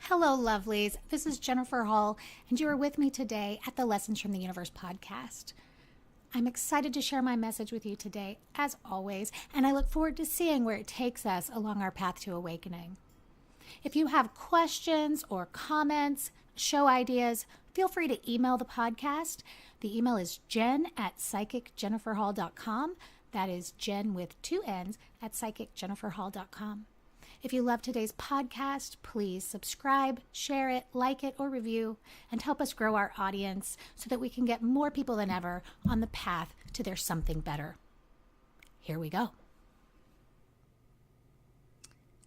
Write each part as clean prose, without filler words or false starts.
Hello, lovelies. This is Jennifer Hall, and you are with me today at the Lessons from the Universe podcast. I'm excited to share my message with you today, as always, and I look forward to seeing where it takes us along our path to awakening. If you have questions or comments, show ideas, feel free to email the podcast. The email is jen@psychicjenniferhall.com. That is Jen with 2 N's at psychicjenniferhall.com. If you love today's podcast, please subscribe, share it, like it, or review, and help us grow our audience so that we can get more people than ever on the path to their something better. Here we go.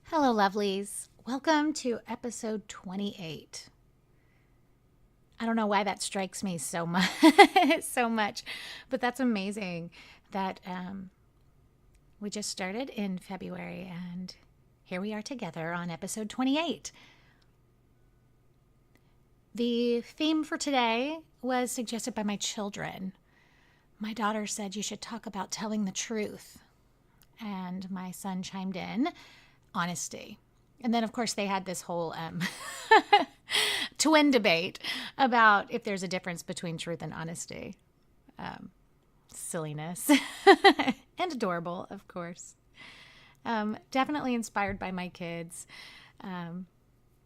Hello, lovelies. Welcome to episode 28. I don't know why that strikes me so much, but that's amazing that we just started in February and here we are together on episode 28. The theme for today was suggested by my children. My daughter said you should talk about telling the truth. And my son chimed in, honesty. And then, of course, they had this whole twin debate about if there's a difference between truth and honesty. Silliness. And adorable, of course. Definitely inspired by my kids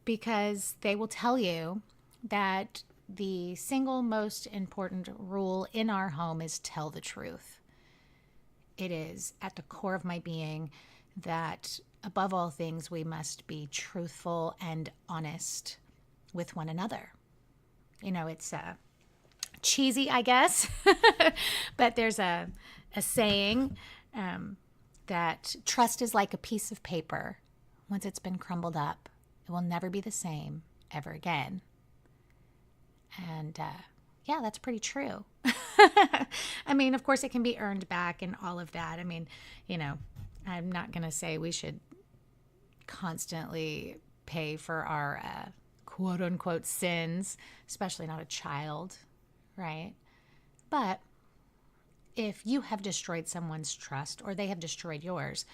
because they will tell you that the single most important rule in our home is tell the truth. It is at the core of my being that above all things, we must be truthful and honest with one another. You know, it's cheesy, I guess, but there's a saying that trust is like a piece of paper. Once it's been crumbled up, it will never be the same ever again. And yeah, that's pretty true. I mean, of course, it can be earned back and all of that. I mean, you know, I'm not going to say we should constantly pay for our quote unquote sins, especially not a child, right? But if you have destroyed someone's trust or they have destroyed yours,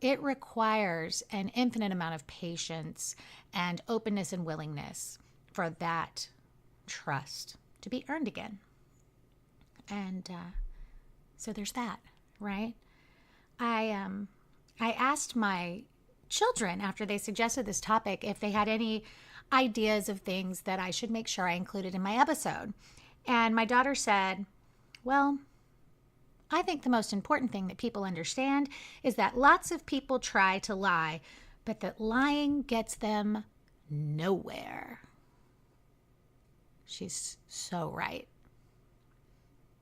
it requires an infinite amount of patience and openness and willingness for that trust to be earned again. And so there's that, right? I asked my children after they suggested this topic if they had any ideas of things that I should make sure I included in my episode. And my daughter said, well, I think the most important thing that people understand is that lots of people try to lie, but that lying gets them nowhere. She's so right.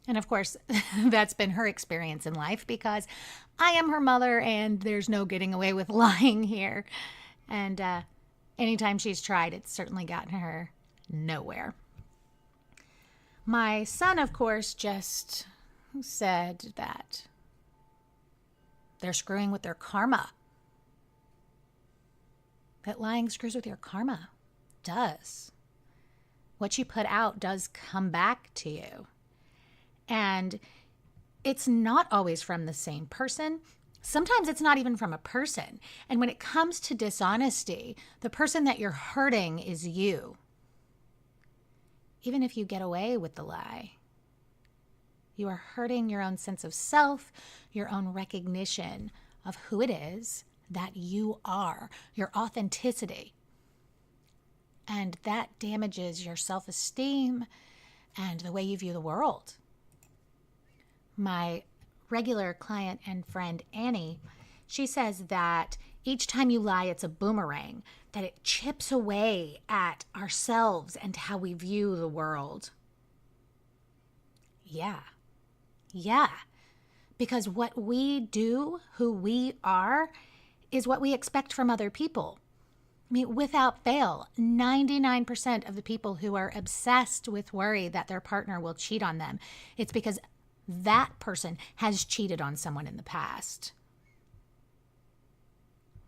And of course, that's been her experience in life because I am her mother and there's no getting away with lying here. And anytime she's tried, it's certainly gotten her nowhere. My son, of course, just said that they're screwing with their karma. That lying screws with your karma. Does. What you put out does come back to you. And it's not always from the same person. Sometimes it's not even from a person. And when it comes to dishonesty, the person that you're hurting is you. Even if you get away with the lie, you are hurting your own sense of self, your own recognition of who it is that you are, your authenticity. And that damages your self-esteem and the way you view the world. My regular client and friend, Annie, she says that each time you lie, it's a boomerang, that it chips away at ourselves and how we view the world. Yeah. Because what we do, who we are, is what we expect from other people. I mean, without fail, 99% of the people who are obsessed with worry that their partner will cheat on them, it's because that person has cheated on someone in the past.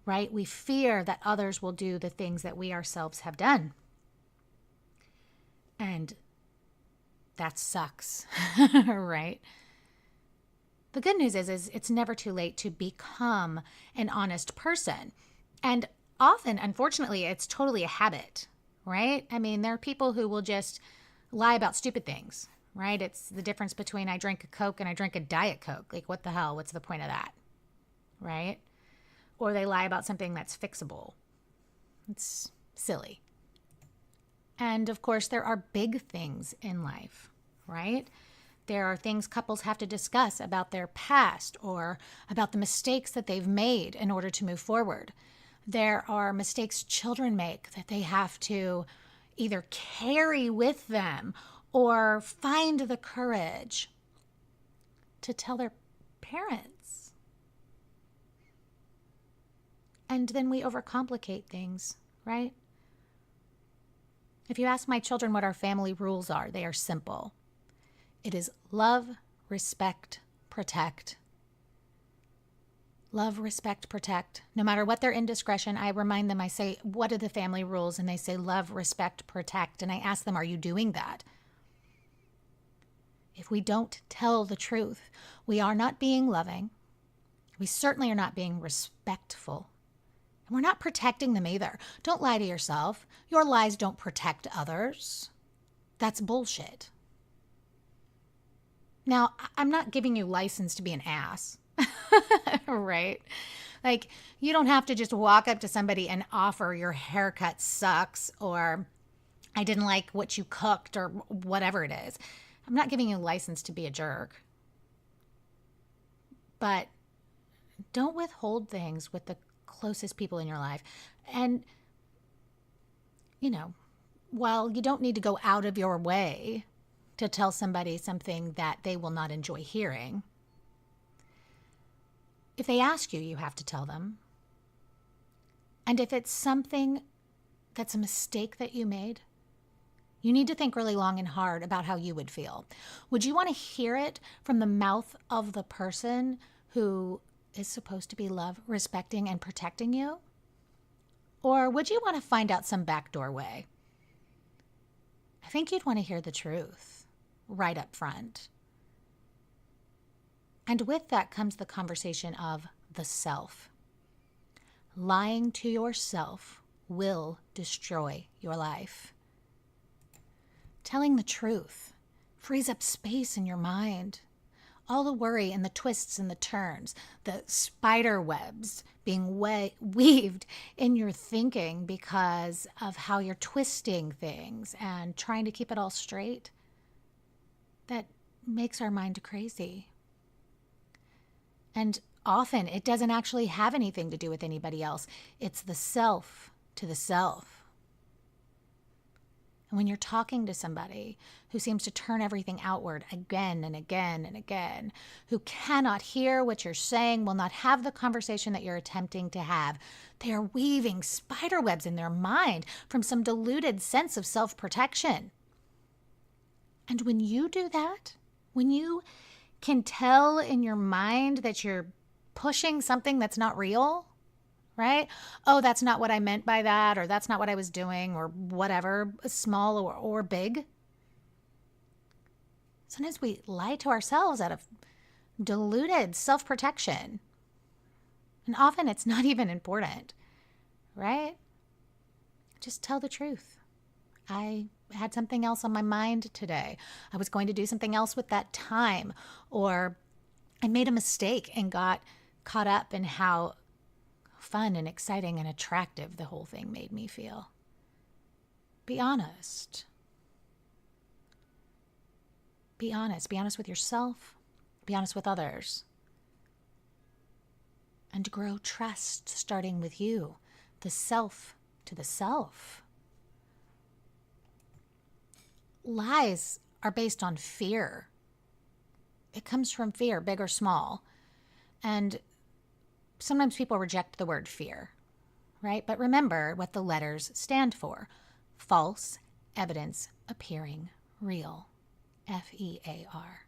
Right? We fear that others will do the things that we ourselves have done. And that sucks, right? The good news is it's never too late to become an honest person. And often, unfortunately, it's totally a habit, right? I mean, there are people who will just lie about stupid things, right? It's the difference between I drink a Coke and I drink a Diet Coke. Like, what the hell? What's the point of that, right? Or they lie about something that's fixable. It's silly. And of course, there are big things in life, right? There are things couples have to discuss about their past or about the mistakes that they've made in order to move forward. There are mistakes children make that they have to either carry with them or find the courage to tell their parents. And then we overcomplicate things, right? If you ask my children what our family rules are, they are simple. It is love, respect, protect. Love, respect, protect. No matter what their indiscretion, I remind them, I say, what are the family rules? And they say, love, respect, protect. And I ask them, are you doing that? If we don't tell the truth, we are not being loving. We certainly are not being respectful. And we're not protecting them either. Don't lie to yourself. Your lies don't protect others. That's bullshit. Now, I'm not giving you license to be an ass, right? Like, you don't have to just walk up to somebody and offer your haircut sucks or I didn't like what you cooked or whatever it is. I'm not giving you license to be a jerk. But don't withhold things with the closest people in your life. And, while you don't need to go out of your way to tell somebody something that they will not enjoy hearing, if they ask you, you have to tell them. And if it's something that's a mistake that you made, you need to think really long and hard about how you would feel. Would you want to hear it from the mouth of the person who is supposed to be love, respecting, and protecting you? Or would you want to find out some backdoor way? I think you'd want to hear the truth right up front. And with that comes the conversation of the self. Lying to yourself will destroy your life. Telling the truth frees up space in your mind. All the worry and the twists and the turns, the spider webs being weaved in your thinking because of how you're twisting things and trying to keep it all straight, that makes our mind crazy. And often it doesn't actually have anything to do with anybody else. It's the self to the self. And when you're talking to somebody who seems to turn everything outward again and again and again, who cannot hear what you're saying, will not have the conversation that you're attempting to have, they are weaving spider webs in their mind from some deluded sense of self-protection. And when you do that, when you can tell in your mind that you're pushing something that's not real, right? Oh, that's not what I meant by that, or that's not what I was doing, or whatever, small or big. Sometimes we lie to ourselves out of deluded self-protection. And often it's not even important, right? Just tell the truth. I had something else on my mind today. I was going to do something else with that time, or I made a mistake and got caught up in how fun and exciting and attractive the whole thing made me feel. Be honest. Be honest. Be honest with yourself. Be honest with others. And grow trust, starting with you, the self to the self. Lies are based on fear. It comes from fear, big or small. And sometimes people reject the word fear, right? But remember what the letters stand for. False evidence appearing real. F-E-A-R.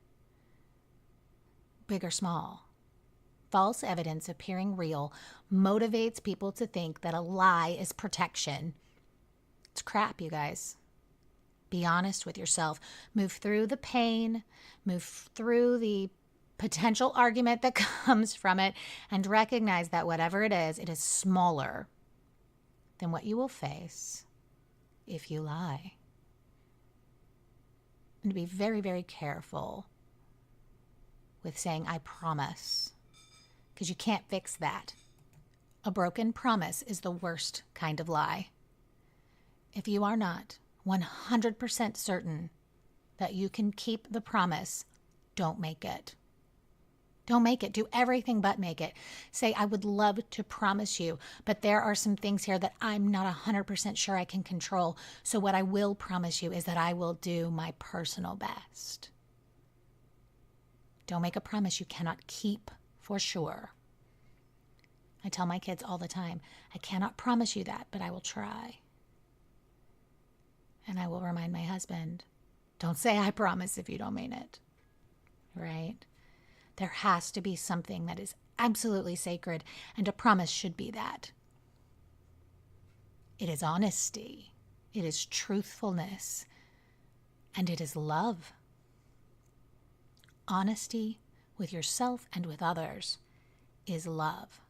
Big or small. False evidence appearing real motivates people to think that a lie is protection. It's crap, you guys. Be honest with yourself. Move through the pain, move through the potential argument that comes from it, and recognize that whatever it is smaller than what you will face if you lie. And to be very, very careful with saying, I promise, because you can't fix that. A broken promise is the worst kind of lie. If you are not 100% certain that you can keep the promise, don't make it. Don't make it. Do everything but make it. Say, I would love to promise you, but there are some things here that I'm not 100% sure I can control. So what I will promise you is that I will do my personal best. Don't make a promise you cannot keep for sure. I tell my kids all the time, I cannot promise you that, but I will try. And I will remind my husband, don't say I promise if you don't mean it. Right? There has to be something that is absolutely sacred, and a promise should be that. It is honesty, it is truthfulness, and it is love. Honesty with yourself and with others is love.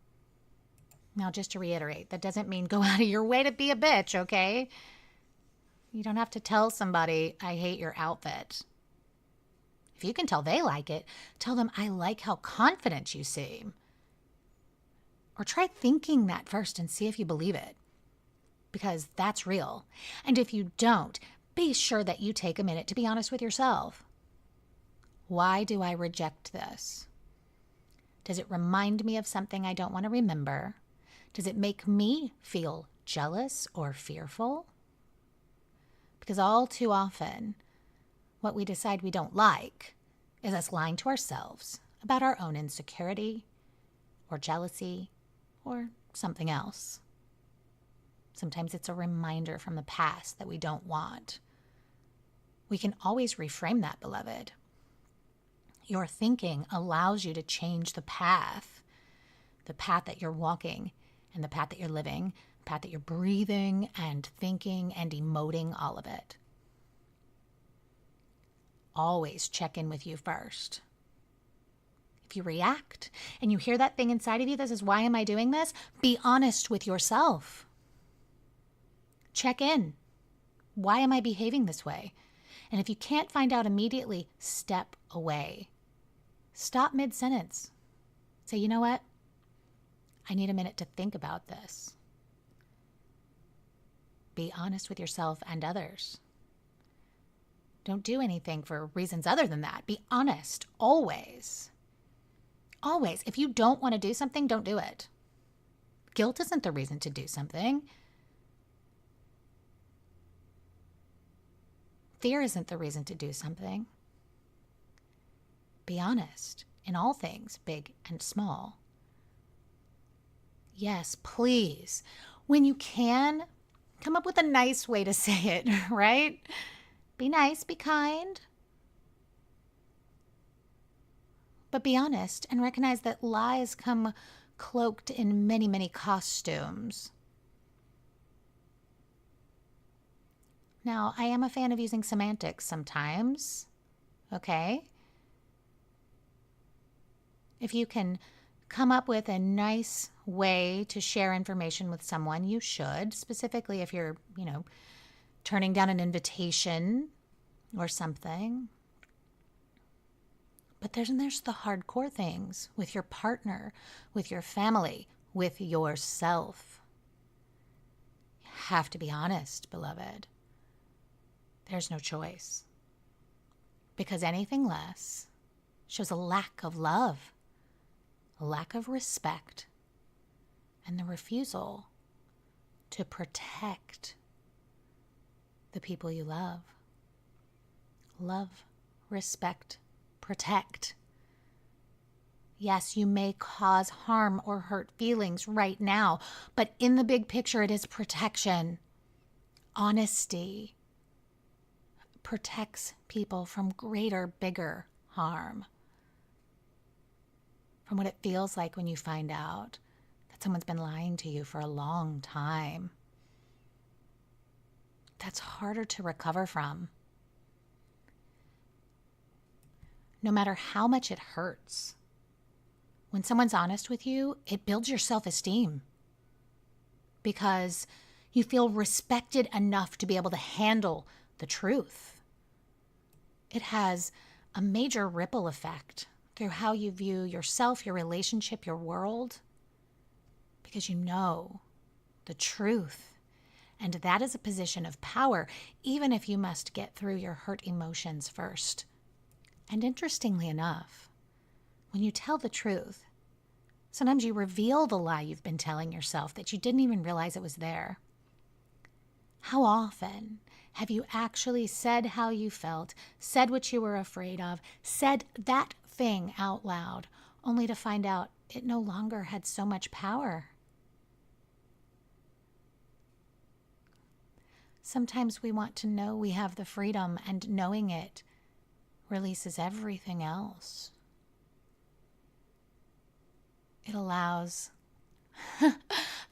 Now, just to reiterate, that doesn't mean go out of your way to be a bitch, okay? You don't have to tell somebody, I hate your outfit. If you can tell they like it, tell them, I like how confident you seem. Or try thinking that first and see if you believe it, because that's real. And if you don't, be sure that you take a minute to be honest with yourself. Why do I reject this? Does it remind me of something I don't want to remember? Does it make me feel jealous or fearful? Because all too often, what we decide we don't like is us lying to ourselves about our own insecurity or jealousy or something else. Sometimes it's a reminder from the past that we don't want. We can always reframe that, beloved. Your thinking allows you to change the path that you're walking and the path that you're living, the path that you're breathing and thinking and emoting, all of it. Always check in with you first. If you react and you hear that thing inside of you that says, why am I doing this? Be honest with yourself. Check in. Why am I behaving this way? And if you can't find out immediately, step away. Stop mid-sentence. Say, you know what? I need a minute to think about this. Be honest with yourself and others. Don't do anything for reasons other than that. Be honest, always. Always. If you don't want to do something, don't do it. Guilt isn't the reason to do something. Fear isn't the reason to do something. Be honest in all things, big and small. Yes, please. When you can, come up with a nice way to say it, right? Be nice, be kind. But be honest and recognize that lies come cloaked in many, many costumes. Now, I am a fan of using semantics sometimes, okay? If you can come up with a nice way to share information with someone, you should, specifically if you're, turning down an invitation or something. But there's the hardcore things with your partner, with your family, with yourself. You have to be honest, beloved. There's no choice. Because anything less shows a lack of love, a lack of respect, and the refusal to protect the people you love. Love, respect, protect. Yes, you may cause harm or hurt feelings right now, but in the big picture, it is protection. Honesty protects people from greater, bigger harm. From what it feels like when you find out that someone's been lying to you for a long time. That's harder to recover from. No matter how much it hurts, when someone's honest with you, it builds your self-esteem. Because You feel respected enough to be able to handle the truth. It has a major ripple effect through how you view yourself, your relationship, your world, because you know the truth. And that is a position of power, even if you must get through your hurt emotions first. And interestingly enough, when you tell the truth, sometimes you reveal the lie you've been telling yourself that you didn't even realize it was there. How often have you actually said how you felt, said what you were afraid of, said that thing out loud, only to find out it no longer had so much power? Sometimes we want to know we have the freedom, and knowing it releases everything else. It allows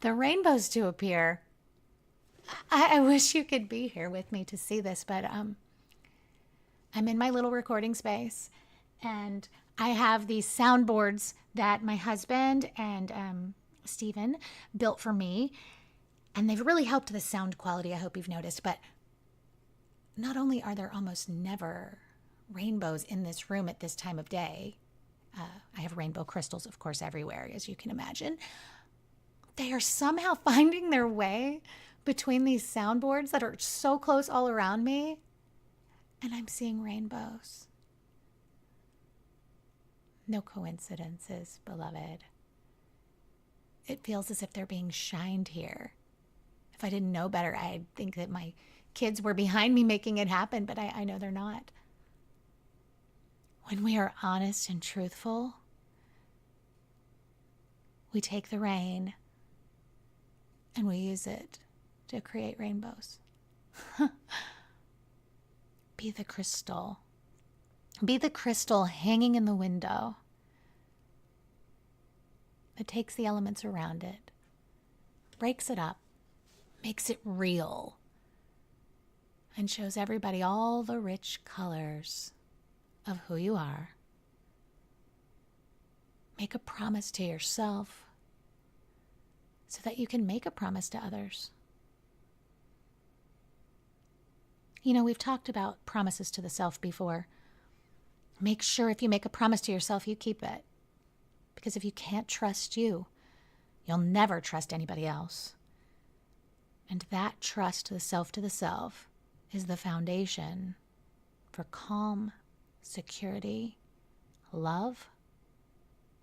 the rainbows to appear. I wish you could be here with me to see this, but I'm in my little recording space, and I have these soundboards that my husband and Stephen built for me, and they've really helped the sound quality, I hope you've noticed. But not only are there almost never rainbows in this room at this time of day, I have rainbow crystals, of course, everywhere, as you can imagine. They are somehow finding their way between these soundboards that are so close all around me, and I'm seeing rainbows. No coincidences, beloved. It feels as if they're being shined here. If I didn't know better, I'd think that my kids were behind me making it happen, but I know they're not. When we are honest and truthful, we take the rain and we use it to create rainbows. Be the crystal. Be the crystal hanging in the window that takes the elements around it, breaks it up, makes it real, and shows everybody all the rich colors of who you are. Make a promise to yourself so that you can make a promise to others. You know, we've talked about promises to the self before. Make sure if you make a promise to yourself, you keep it. Because if you can't trust you, you'll never trust anybody else. And that trust to the self is the foundation for calm, security, love,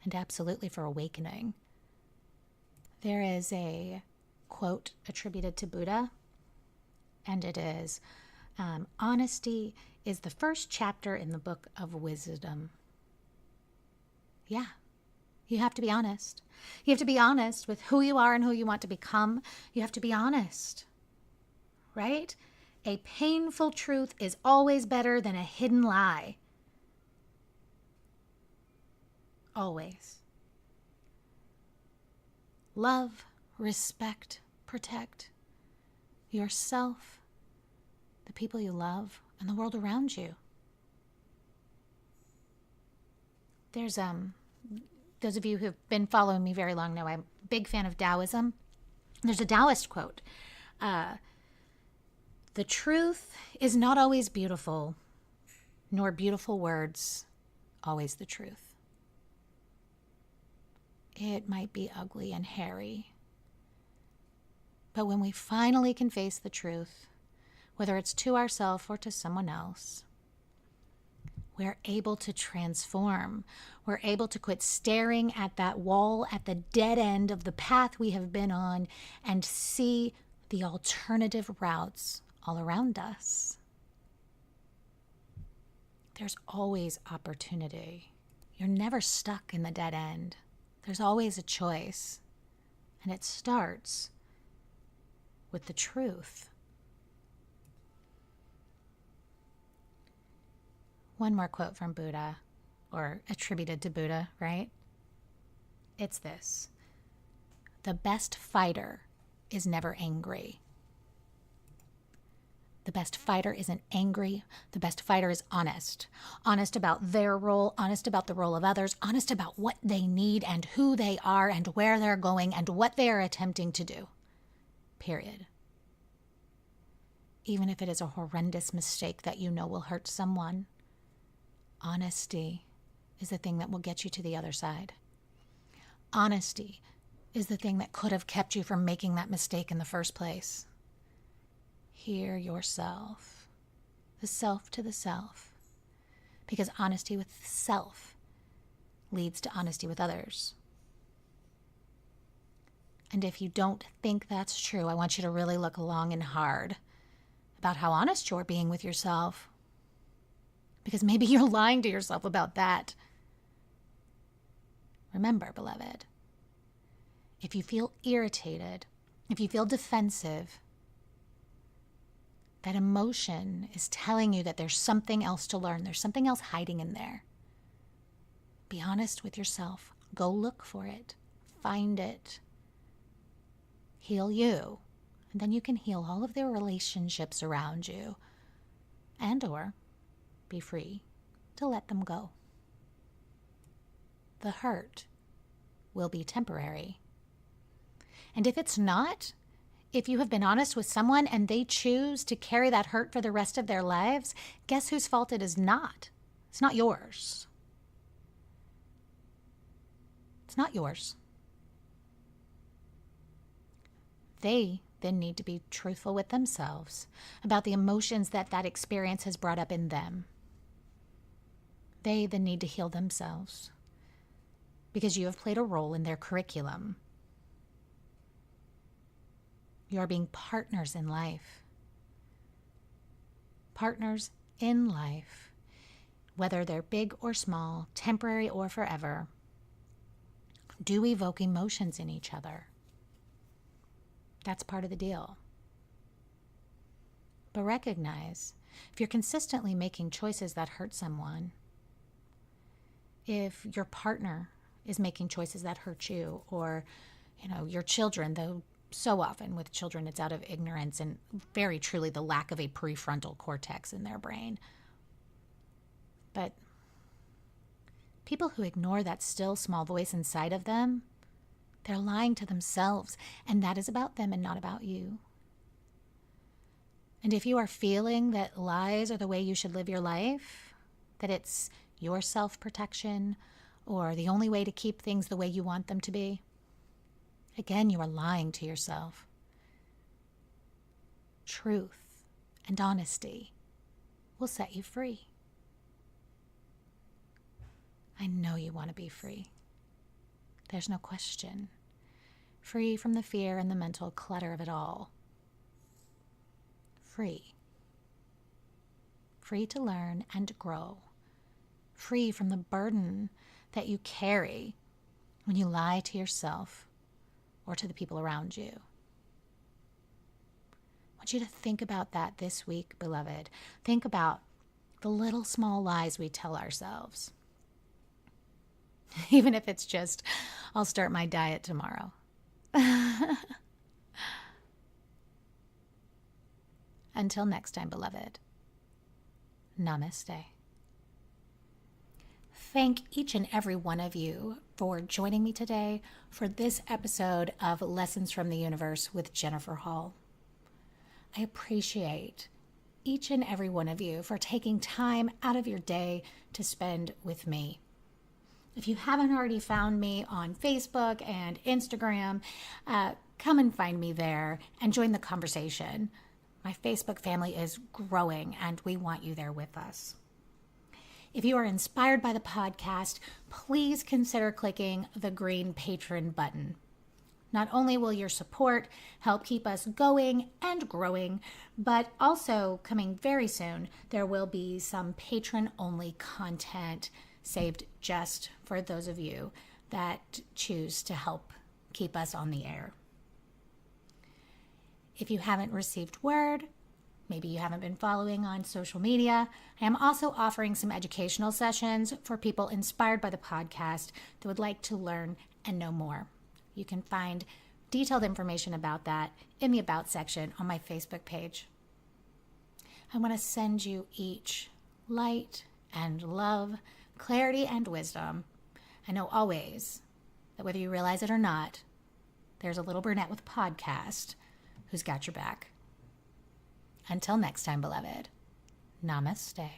and absolutely for awakening. There is a quote attributed to Buddha, and it is, honesty is the first chapter in the book of wisdom. Yeah, you have to be honest. You have to be honest with who you are and who you want to become. You have to be honest, right? A painful truth is always better than a hidden lie. Always. Love, respect, protect yourself, the people you love, and the world around you. There's those of you who've been following me very long know I'm a big fan of Taoism. There's a Taoist quote. The truth is not always beautiful, nor beautiful words always the truth. It might be ugly and hairy, but when we finally can face the truth, whether it's to ourselves or to someone else, we're able to transform. We're able to quit staring at that wall at the dead end of the path we have been on and see the alternative routes all around us. There's always opportunity. You're never stuck in the dead end. There's always a choice. And it starts with the truth. One more quote from Buddha, or attributed to Buddha, right? It's this: the best fighter is never angry. The best fighter isn't angry. The best fighter is honest. Honest about their role, honest about the role of others, honest about what they need and who they are and where they're going and what they are attempting to do. Period. even if it is a horrendous mistake that you know will hurt someone. Honesty is the thing that will get you to the other side. Honesty is the thing that could have kept you from making that mistake in the first place. Hear yourself, the self to the self, because honesty with self leads to honesty with others. And if you don't think that's true, I want you to really look long and hard about how honest you're being with yourself, because maybe you're lying to yourself about that. Remember, beloved, if you feel irritated, if you feel defensive, that emotion is telling you that there's something else to learn. There's something else hiding in there. Be honest with yourself. Go look for it. Find it. Heal you. And then you can heal all of the relationships around you. And/or be free to let them go. The hurt will be temporary. And if it's not, if you have been honest with someone and they choose to carry that hurt for the rest of their lives, guess whose fault it is not? It's not yours. It's not yours. They then need to be truthful with themselves about the emotions that that experience has brought up in them. They then need to heal themselves because you have played a role in their curriculum. You are being partners in life. Partners in life, whether they're big or small, temporary or forever, do evoke emotions in each other. That's part of the deal. But recognize, if you're consistently making choices that hurt someone, if your partner is making choices that hurt you, or, your children, though so often with children it's out of ignorance and very truly the lack of a prefrontal cortex in their brain. But people who ignore that still small voice inside of them, they're lying to themselves, and that is about them and not about you. And if you are feeling that lies are the way you should live your life, that it's your self-protection or the only way to keep things the way you want them to be, again, you are lying to yourself. Truth and honesty will set you free. I know you want to be free. There's no question. Free from the fear and the mental clutter of it all. Free. Free to learn and grow. Free from the burden that you carry when you lie to yourself or to the people around you. I want you to think about that this week, beloved. Think about the little small lies we tell ourselves. Even if it's just, I'll start my diet tomorrow. Until next time, beloved. Namaste. Thank each and every one of you for joining me today for this episode of Lessons from the Universe with Jennifer Hall. I appreciate each and every one of you for taking time out of your day to spend with me. If you haven't already found me on Facebook and Instagram, come and find me there and join the conversation. My Facebook family is growing and we want you there with us. If you are inspired by the podcast, please consider clicking the green patron button. Not only will your support help keep us going and growing, but also coming very soon, there will be some patron-only content saved just for those of you that choose to help keep us on the air. If you haven't received word, maybe you haven't been following on social media, I am also offering some educational sessions for people inspired by the podcast that would like to learn and know more. You can find detailed information about that in the About section on my Facebook page. I want to send you each light and love, clarity and wisdom. I know always that whether you realize it or not, there's a little brunette with a podcast who's got your back. Until next time, beloved, namaste.